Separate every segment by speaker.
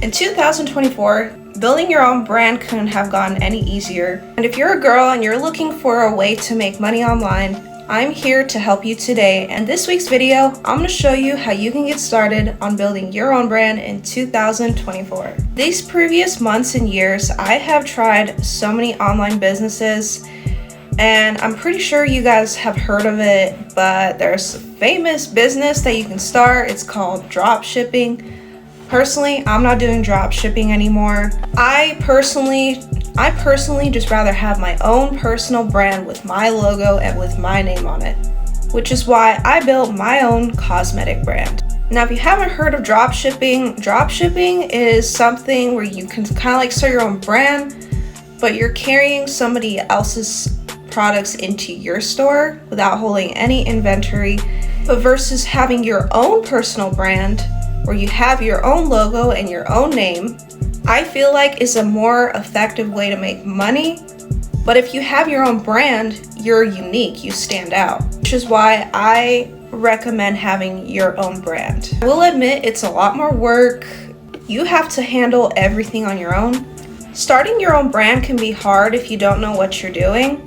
Speaker 1: In 2024, building your own brand couldn't have gotten any easier. And if you're a girl and you're looking for a way to make money online, I'm here to help you today. And this week's video, I'm going to show you how you can get started on building your own brand in 2024. These previous months and years, I have tried so many online businesses, and I'm pretty sure you guys have heard of it, but there's a famous business that you can start. It's called drop shipping. Personally, I'm not doing drop shipping anymore. I personally just rather have my own personal brand with my logo and with my name on it, which is why I built my own cosmetic brand. Now, if you haven't heard of drop shipping is something where you can kind of like start your own brand, but you're carrying somebody else's products into your store without holding any inventory. But versus having your own personal brand, where you have your own logo and your own name, I feel like is a more effective way to make money. But if you have your own brand, you're unique, you stand out, which is why I recommend having your own brand. I will admit it's a lot more work. You have to handle everything on your own. Starting your own brand can be hard if you don't know what you're doing,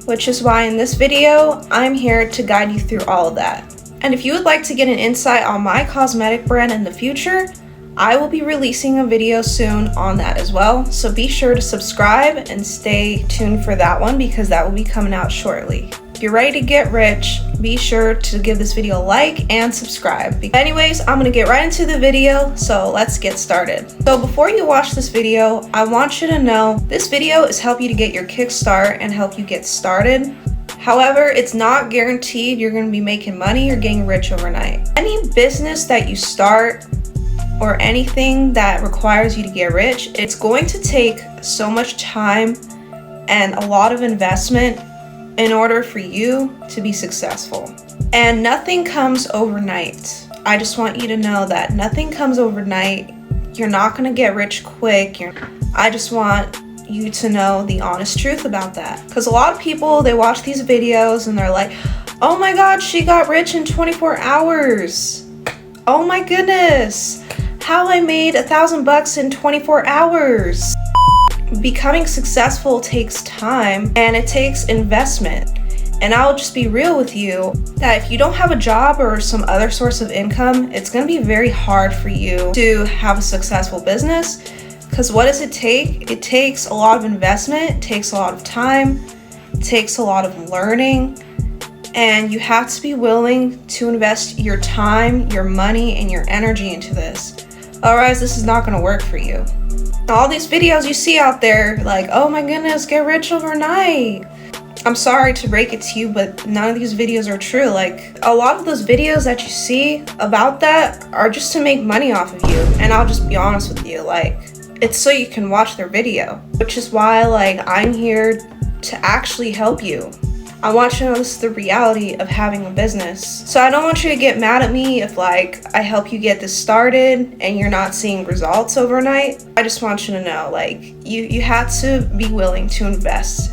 Speaker 1: which is why in this video, I'm here to guide you through all of that. And if you would like to get an insight on my cosmetic brand in the future, I will be releasing a video soon on that as well. So be sure to subscribe and stay tuned for that one because that will be coming out shortly. If you're ready to get rich, be sure to give this video a like and subscribe. Anyways, I'm gonna get right into the video, so let's get started. So before you watch this video, I want you to know this video is help you to get your kickstart and help you get started. However, it's not guaranteed you're going to be making money or getting rich overnight. Any business that you start or anything that requires you to get rich, it's going to take so much time and a lot of investment in order for you to be successful. And nothing comes overnight. I just want you to know that nothing comes overnight. You're not going to get rich quick. I just want you to know the honest truth about that, because a lot of people, they watch these videos and they're like, oh my god, she got rich in 24 hours. Oh my goodness, how I made $1,000 in 24 hours. Becoming successful takes time and it takes investment. And I'll just be real with you that if you don't have a job or some other source of income, it's going to be very hard for you to have a successful business. Because what does it take? It takes a lot of investment, it takes a lot of time, it takes a lot of learning, and you have to be willing to invest your time, your money, and your energy into this. Otherwise, this is not going to work for you. All these videos you see out there, like, oh my goodness, get rich overnight. I'm sorry to break it to you, but none of these videos are true. Like, a lot of those videos that you see about that are just to make money off of you. And I'll just be honest with you, like, it's so you can watch their video, which is why, like, I'm here to actually help you. I want you to know this is the reality of having a business. So I don't want you to get mad at me if, like, I help you get this started and you're not seeing results overnight. I just want you to know, like, you have to be willing to invest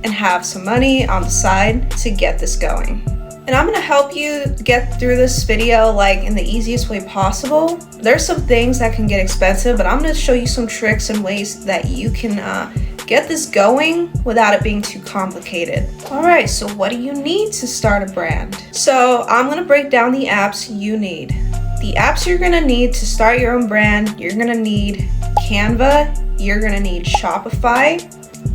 Speaker 1: and have some money on the side to get this going. And I'm gonna help you get through this video like in the easiest way possible. There's some things that can get expensive, but I'm gonna show you some tricks and ways that you can get this going without it being too complicated. All right, so what do you need to start a brand? So I'm gonna break down the apps you need. The apps you're gonna need to start your own brand, you're gonna need Canva, you're gonna need Shopify,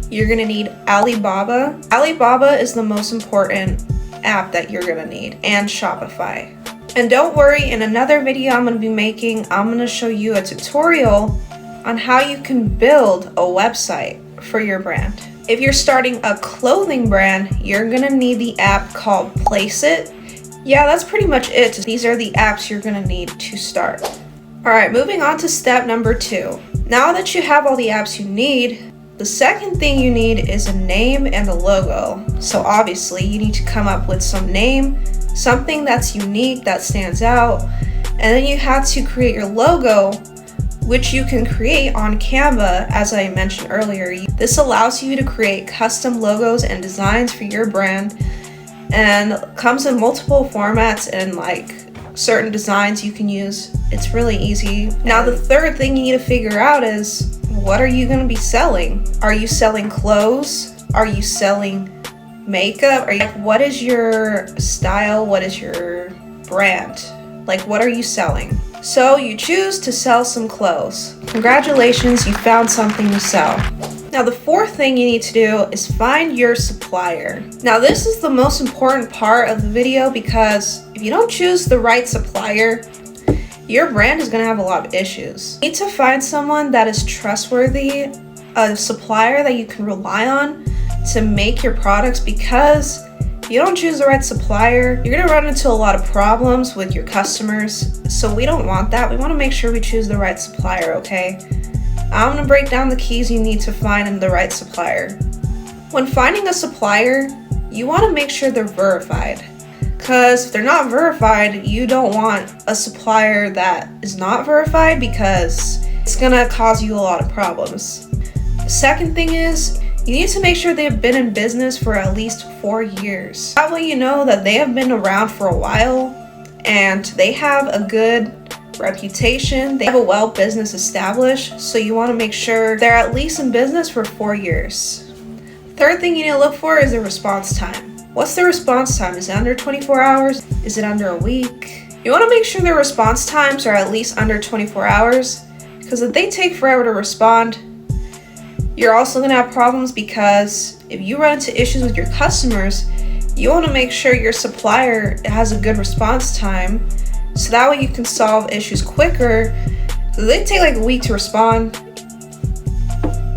Speaker 1: you're gonna need Alibaba. Alibaba is the most important app that you're gonna need, and Shopify. And don't worry, in another video I'm gonna be making, I'm gonna show you a tutorial on how you can build a website for your brand. If you're starting a clothing brand, you're gonna need the app called Placeit. Yeah, that's pretty much it. These are the apps you're gonna need to start. All right, moving on to step number 2. Now that you have all the apps you need, the second thing you need is a name and a logo. So obviously you need to come up with some name, something that's unique, that stands out, and then you have to create your logo, which you can create on Canva, as I mentioned earlier. This allows you to create custom logos and designs for your brand and comes in multiple formats and like certain designs you can use. It's really easy. Now the third thing you need to figure out is, what are you going to be selling? Are you selling clothes? Are you selling makeup? What is your style? What is your brand? Like, what are you selling? So you choose to sell some clothes. Congratulations, you found something to sell. Now the fourth thing you need to do is find your supplier. Now this is the most important part of the video, because if you don't choose the right supplier, your brand is going to have a lot of issues. You need to find someone that is trustworthy, a supplier that you can rely on to make your products, because if you don't choose the right supplier, you're going to run into a lot of problems with your customers. So we don't want that. We want to make sure we choose the right supplier, okay? I'm going to break down the keys you need to find the right supplier. When finding a supplier, you want to make sure they're verified. Because if they're not verified, you don't want a supplier that is not verified, because it's going to cause you a lot of problems. The second thing is, you need to make sure they've been in business for at least 4 years. That way you know that they have been around for a while and they have a good reputation. They have a well business established, so you want to make sure they're at least in business for 4 years. Third thing you need to look for is the response time. What's the response time? Is it under 24 hours? Is it under a week? You want to make sure their response times are at least under 24 hours, because if they take forever to respond, you're also going to have problems, because if you run into issues with your customers, you want to make sure your supplier has a good response time, so that way you can solve issues quicker. If they take like a week to respond,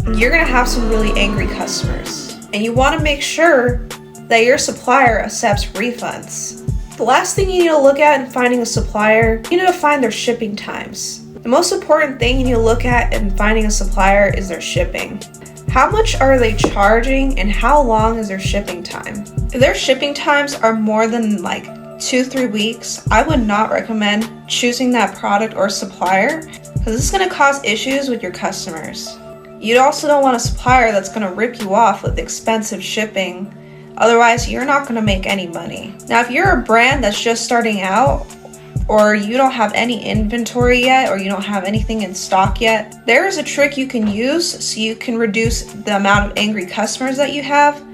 Speaker 1: you're going to have some really angry customers. And you want to make sure that your supplier accepts refunds. The last thing you need to look at in finding a supplier, you need to find their shipping times. The most important thing you need to look at in finding a supplier is their shipping. How much are they charging and how long is their shipping time? If their shipping times are more than like 2-3 weeks, I would not recommend choosing that product or supplier, because this is going to cause issues with your customers. You also don't want a supplier that's going to rip you off with expensive shipping. Otherwise, you're not going to make any money. Now, if you're a brand that's just starting out, or you don't have any inventory yet, or you don't have anything in stock yet, there is a trick you can use so you can reduce the amount of angry customers that you have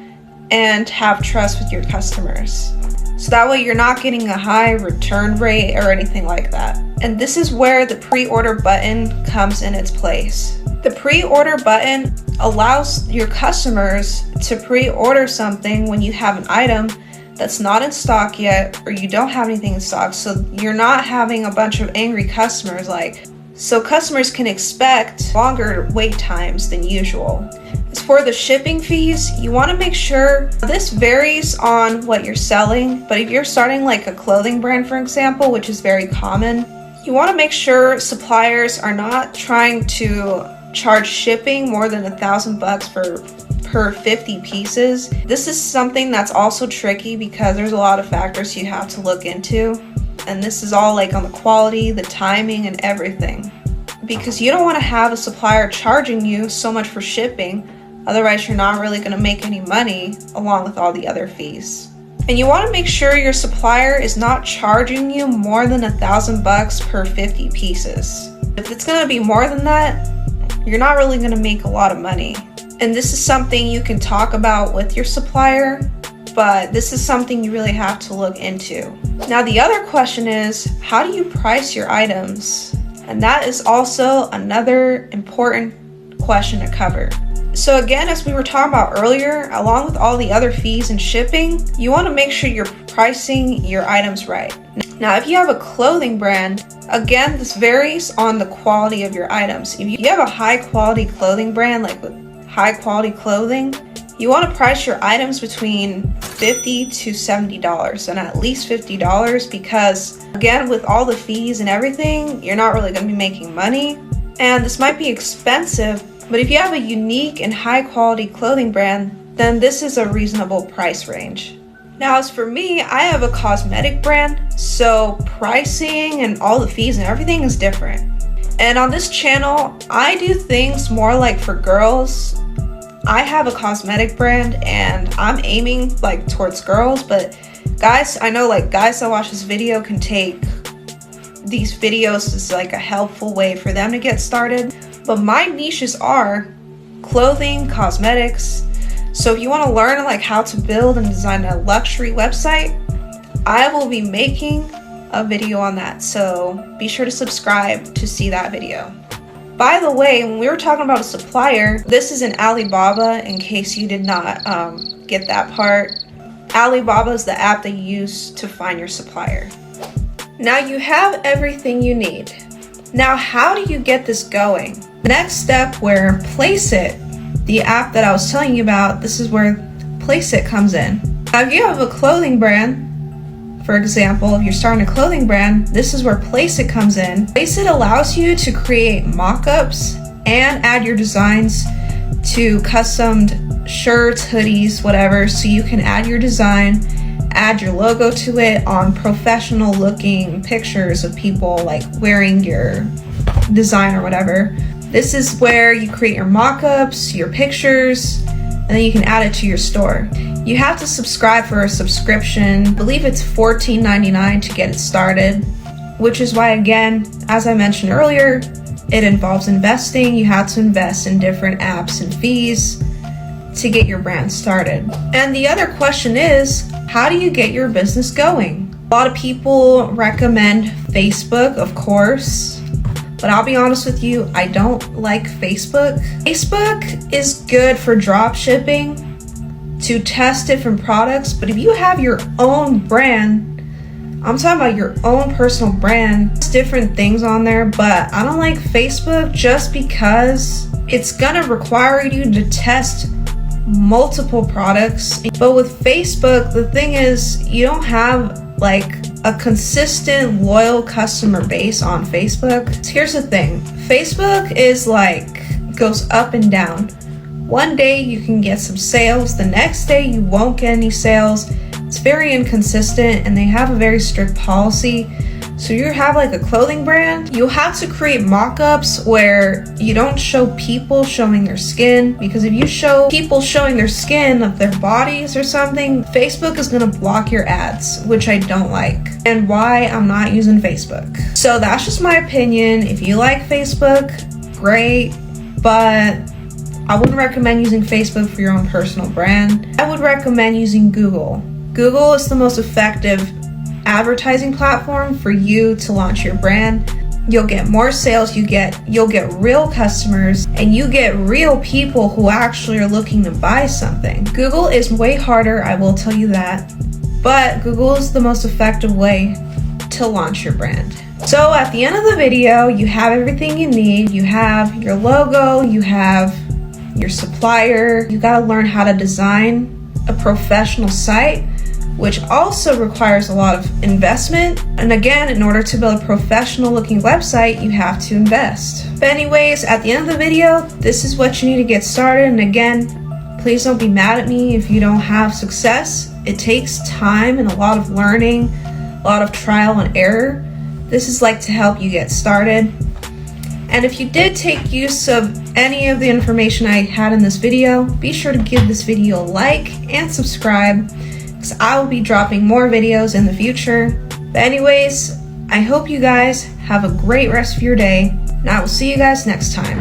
Speaker 1: and have trust with your customers. So that way you're not getting a high return rate or anything like that. And this is where the pre-order button comes in its place. The pre-order button allows your customers to pre-order something when you have an item that's not in stock yet, or you don't have anything in stock, so you're not having a bunch of angry customers, so customers can expect longer wait times than usual. As for the shipping fees, you want to make sure, this varies on what you're selling, but if you're starting like a clothing brand, for example, which is very common, you want to make sure suppliers are not trying to charge shipping more than $1,000 per 50 pieces. This is something that's also tricky, because there's a lot of factors you have to look into, and this is all like on the quality, the timing, and everything, because you don't want to have a supplier charging you so much for shipping, otherwise you're not really going to make any money along with all the other fees. And you want to make sure your supplier is not charging you more than $1,000 per 50 pieces. If it's going to be more than that, you're not really going to make a lot of money. And this is something you can talk about with your supplier, but this is something you really have to look into. Now the other question is, how do you price your items? And that is also another important question to cover. So again, as we were talking about earlier, along with all the other fees and shipping, you want to make sure you're pricing your items right. Now, if you have a clothing brand, again, this varies on the quality of your items. If you have a high quality clothing brand, like with high quality clothing, you want to price your items between $50 to $70, and at least $50, because again, with all the fees and everything, you're not really going to be making money. And this might be expensive, but if you have a unique and high quality clothing brand, then this is a reasonable price range. Now, as for me, I have a cosmetic brand, so pricing and all the fees and everything is different. And on this channel, I do things more like for girls. I have a cosmetic brand and I'm aiming like towards girls, but guys, I know like guys that watch this video can take these videos as like a helpful way for them to get started. But my niches are clothing, cosmetics. So if you want to learn like how to build and design a luxury website, I will be making a video on that. So be sure to subscribe to see that video. By the way, when we were talking about a supplier, this is in Alibaba in case you did not get that part. Alibaba is the app that you use to find your supplier. Now you have everything you need. Now how do you get this going? Next step, where Placeit, the app that I was telling you about, this is where Placeit comes in. Now if you have a clothing brand, for example, if you're starting a clothing brand, this is where Placeit comes in. Placeit allows you to create mock-ups and add your designs to customed shirts, hoodies, whatever, so you can add your design, add your logo to it on professional looking pictures of people like wearing your design or whatever. This is where you create your mock-ups, your pictures, and then you can add it to your store. You have to subscribe for a subscription. I believe it's $14.99 to get it started, which is why, again, as I mentioned earlier, it involves investing. You have to invest in different apps and fees to get your brand started. And the other question is, how do you get your business going? A lot of people recommend Facebook, of course, but I'll be honest with you, I don't like Facebook. Facebook is good for drop shipping, to test different products, but if you have your own brand, I'm talking about your own personal brand, it's different things on there, but I don't like Facebook just because it's gonna require you to test multiple products. But with Facebook, the thing is, you don't have like a consistent loyal customer base on Facebook. Here's the thing, Facebook is like, goes up and down. One day you can get some sales, the next day you won't get any sales. It's very inconsistent, and they have a very strict policy. So you have like a clothing brand, you have to create mock-ups where you don't show people showing their skin, because if you show people showing their skin of their bodies or something, Facebook is gonna block your ads, which I don't like, and why I'm not using Facebook. So that's just my opinion. If you like Facebook, great, but I wouldn't recommend using Facebook for your own personal brand. I would recommend using Google. Google is the most effective advertising platform for you to launch your brand. You'll get more sales, you'll get real customers, and you get real people who actually are looking to buy something. Google is way harder, I will tell you that, but Google is the most effective way to launch your brand. So at the end of the video, you have everything you need. You have your logo, you have your supplier, you gotta learn how to design a professional site, which also requires a lot of investment. And again, in order to build a professional looking website, you have to invest. But anyways, at the end of the video, this is what you need to get started. And again, please don't be mad at me if you don't have success. It takes time and a lot of learning, a lot of trial and error. This is like to help you get started. And if you did take use of any of the information I had in this video, be sure to give this video a like and subscribe, because I will be dropping more videos in the future. But anyways, I hope you guys have a great rest of your day, and I will see you guys next time.